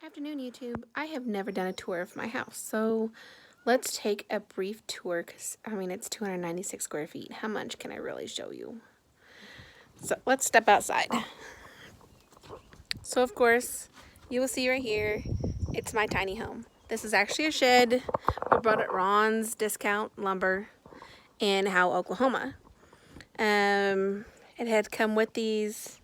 Afternoon, YouTube. I have never done a tour of my house, so let's take a brief tour because, I mean, it's 296 square feet. How much can I really show you? So let's step outside. So, of course, you will see right here, it's my tiny home. This is actually a shed. We brought it Ron's Discount Lumber in Howell, Oklahoma. It had come with these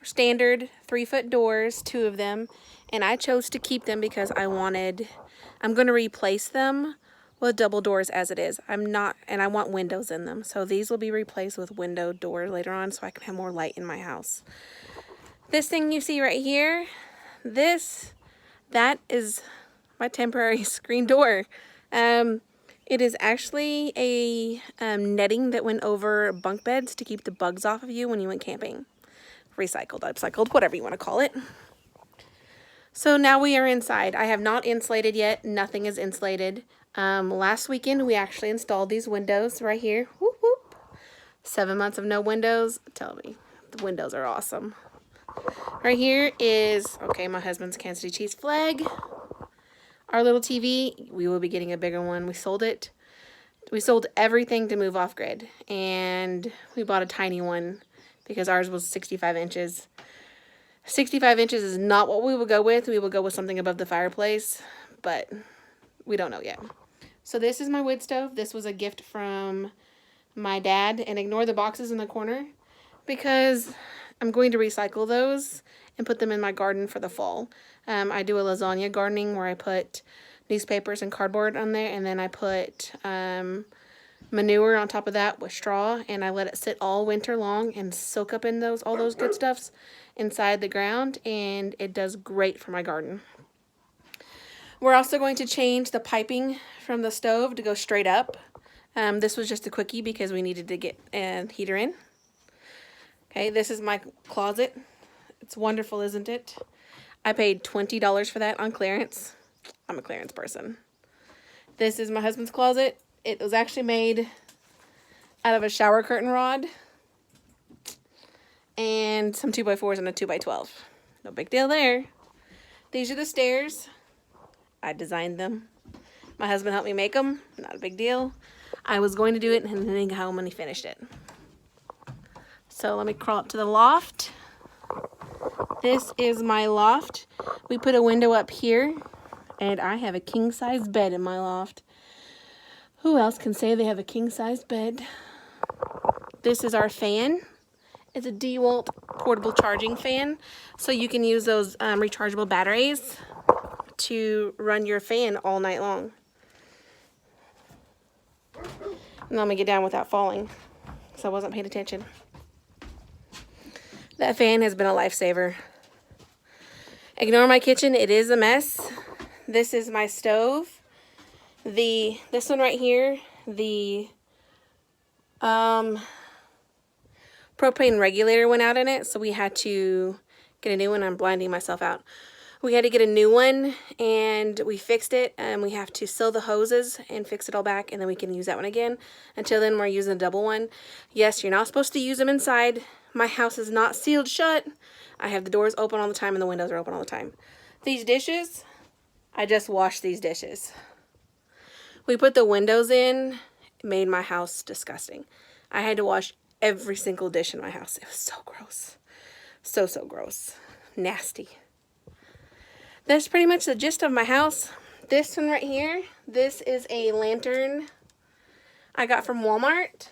standard 3-foot doors, 2 of them, and I chose to keep them because I'm going to replace them with double doors as it is. And I want windows in them. So these will be replaced with window door later on so I can have more light in my house. This thing you see right here, that is my temporary screen door. It is actually a netting that went over bunk beds to keep the bugs off of you when you went camping. Recycled, upcycled, whatever you want to call it. So now we are inside. I have not insulated yet. Nothing is insulated. Last weekend we actually installed these windows right here. Whoop, whoop. 7 months of no windows. Tell me, the windows are awesome. Right here is, okay, my husband's Kansas City Chiefs flag. Our little TV, we will be getting a bigger one. We sold it. We sold everything to move off grid, and we bought a tiny one because ours was 65 inches. 65 inches is not what we will go with. We will go with something above the fireplace, but we don't know yet. So this is my wood stove. This was a gift from my dad, and ignore the boxes in the corner because I'm going to recycle those and put them in my garden for the fall. I do a lasagna gardening where I put newspapers and cardboard on there, and then I put manure on top of that with straw, and I let it sit all winter long and soak up in all those good stuffs inside the ground, and it does great for my garden. We're also going to change the piping from the stove to go straight up. This was just a quickie because we needed to get a heater in. Okay, this is my closet. It's wonderful, isn't it? I paid $20 for that on clearance. I'm a clearance person. This is my husband's closet. It was actually made out of a shower curtain rod and some 2x4s and a 2x12. No big deal there. These are the stairs. I designed them. My husband helped me make them. Not a big deal. I was going to do it and then go home when he finished it. So let me crawl up to the loft. This is my loft. We put a window up here, and I have a king-size bed in my loft. Who else can say they have a king-size bed? This is our fan. It's a Dewalt portable charging fan, so you can use those rechargeable batteries to run your fan all night long. And let me get down without falling, so I wasn't paying attention. That fan has been a lifesaver. Ignore my kitchen, it is a mess. This is my stove. This one right here, the propane regulator went out in it, so we had to get a new one. I'm blinding myself out. We had to get a new one, and we fixed it, and we have to seal the hoses and fix it all back, and then we can use that one again. Until then, we're using a double one. Yes, you're not supposed to use them inside. My house is not sealed shut. I have the doors open all the time, and the windows are open all the time. These dishes, I just washed these dishes. We put the windows in. It made my house disgusting. I had to wash every single dish in my house. It was so gross. So gross. Nasty. That's pretty much the gist of my house. This one right here, this is a lantern I got from Walmart.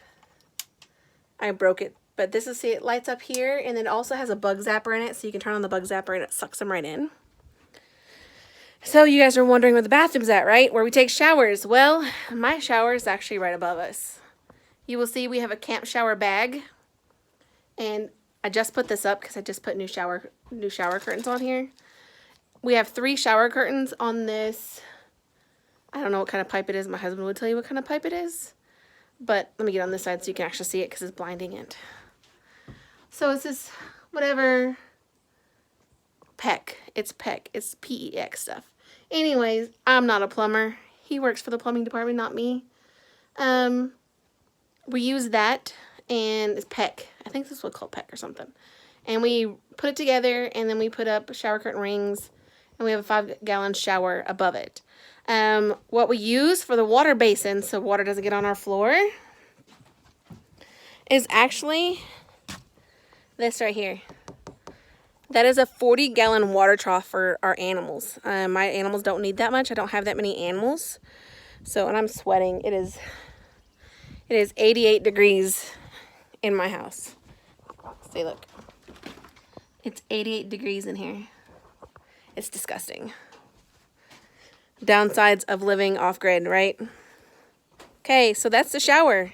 I broke it, but this is, see, it lights up here, and then it also has a bug zapper in it, so you can turn on the bug zapper and it sucks them right in. So you guys are wondering where the bathroom's at, right? Where we take showers. Well, my shower is actually right above us. You will see we have a camp shower bag, and I just put this up because I just put new shower curtains on here. We have 3 shower curtains on this. I don't know what kind of pipe it is. My husband would tell you what kind of pipe it is. But let me get on this side so you can actually see it because it's blinding it. So it's this, whatever, PEX. It's PEX. It's PEX stuff. Anyways, I'm not a plumber. He works for the plumbing department, not me. We use that, and it's PEX. I think this is what's called PEX or something. And we put it together, and then we put up shower curtain rings and we have a 5-gallon shower above it. What we use for the water basin so water doesn't get on our floor is actually this right here. That is a 40-gallon water trough for our animals. My animals don't need that much. I don't have that many animals. So, and I'm sweating. It is 88 degrees in my house. See, look. It's 88 degrees in here. It's disgusting. Downsides of living off-grid, right? Okay, so that's the shower.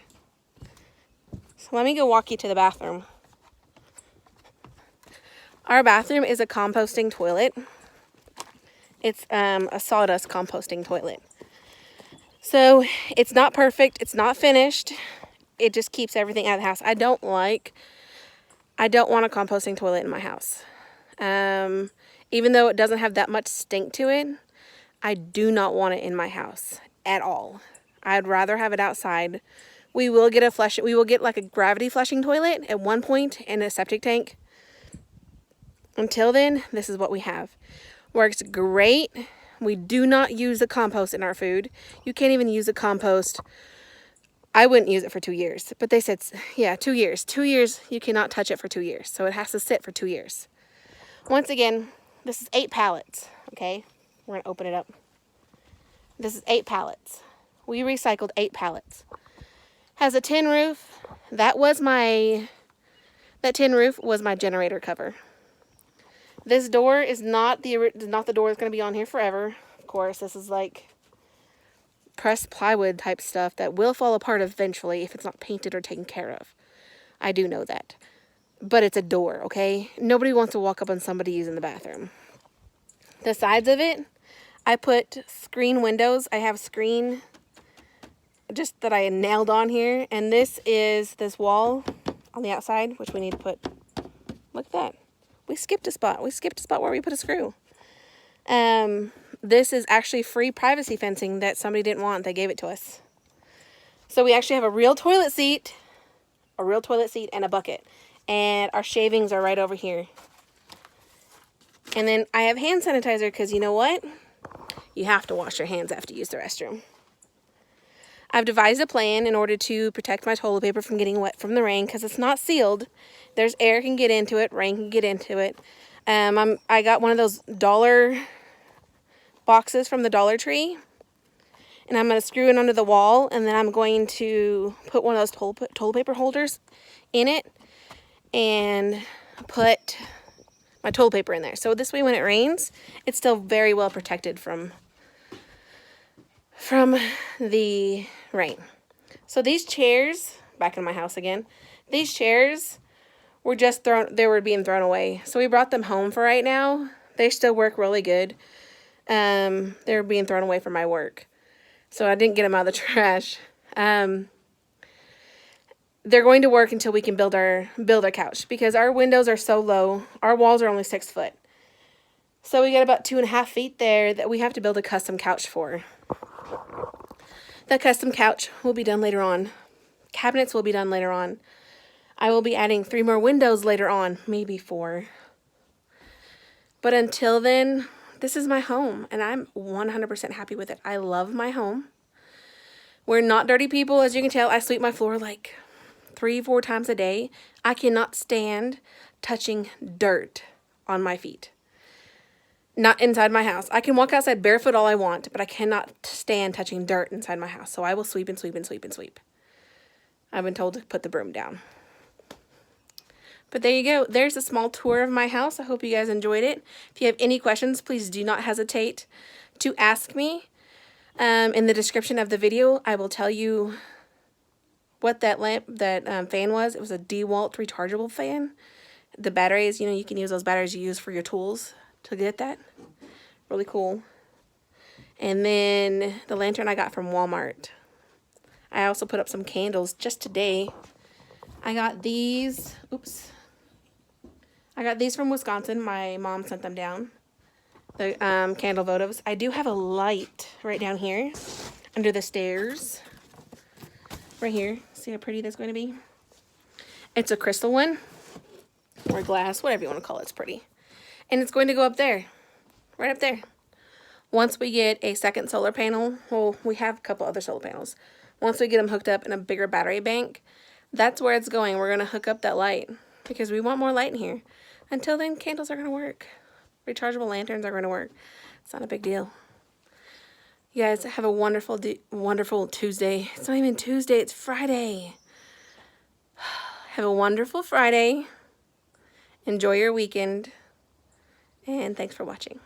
So let me go walk you to the bathroom. Our bathroom is a composting toilet. It's a sawdust composting toilet. So it's not perfect. It's not finished. It just keeps everything out of the house. I don't want a composting toilet in my house. Even though it doesn't have that much stink to it, I do not want it in my house at all. I'd rather have it outside. We will get like a gravity flushing toilet at one point and a septic tank. Until then, this is what we have. Works great. We do not use the compost in our food. You can't even use the compost. I wouldn't use it for 2 years. But they said, yeah, 2 years. 2 years, you cannot touch it for 2 years. So it has to sit for 2 years. Once again, this is 8 pallets. Okay, we're going to open it up. This is 8 pallets. We recycled 8 pallets. Has a tin roof. That tin roof was my generator cover. This door is not the door that's going to be on here forever. Of course, this is like pressed plywood type stuff that will fall apart eventually if it's not painted or taken care of. I do know that. But it's a door, okay? Nobody wants to walk up on somebody using the bathroom. The sides of it, I put screen windows. I have screen just that I nailed on here. And this is this wall on the outside, which we need to put. Look at that. We skipped a spot. We skipped a spot where we put a screw. This is actually free privacy fencing that somebody didn't want. They gave it to us. So we actually have a real toilet seat and a bucket. And our shavings are right over here. And then I have hand sanitizer because you know what? You have to wash your hands after you use the restroom. I've devised a plan in order to protect my toilet paper from getting wet from the rain because it's not sealed. There's air can get into it, rain can get into it. I got one of those dollar boxes from the Dollar Tree. And I'm going to screw it under the wall. And then I'm going to put one of those toilet paper holders in it. And put my toilet paper in there. So this way when it rains, it's still very well protected from the rain. So these chairs, back in my house again, these chairs were just being thrown away. So we brought them home for right now. They still work really good. They're being thrown away from my work. So I didn't get them out of the trash. They're going to work until we can build our couch because our windows are so low. Our walls are only 6 foot. So we got about 2.5 feet there that we have to build a custom couch for. The custom couch will be done later on. Cabinets will be done later on. I will be adding 3 more windows later on, maybe 4. But until then, this is my home and I'm 100% happy with it. I love my home. We're not dirty people, as you can tell. I sweep my floor like 3-4 times a day. I cannot stand touching dirt on my feet. Not inside my house. I can walk outside barefoot all I want, but I cannot stand touching dirt inside my house. So I will sweep and sweep and sweep and sweep. I've been told to put the broom down. But there you go. There's a small tour of my house. I hope you guys enjoyed it. If you have any questions, please do not hesitate to ask me. In the description of the video, I will tell you what that fan was. It was a Dewalt rechargeable fan. The batteries, you can use those batteries you use for your tools to get that. Really cool. And then the lantern I got from Walmart. I also put up some candles just today. I got these. Oops. I got these from Wisconsin. My mom sent them down. The candle votives. I do have a light right down here under the stairs. Right here. See how pretty that's going to be? It's a crystal one. Or glass. Whatever you want to call it. It's pretty. And it's going to go up there. right up there. Once we get a second solar panel, well, we have a couple other solar panels. Once we get them hooked up in a bigger battery bank, that's where it's going. We're going to hook up that light because we want more light in here. Until then, candles are going to work. Rechargeable lanterns are going to work. It's not a big deal. You guys have a wonderful, wonderful Tuesday. It's not even Tuesday, it's Friday. Have a wonderful Friday. Enjoy your weekend. And thanks for watching.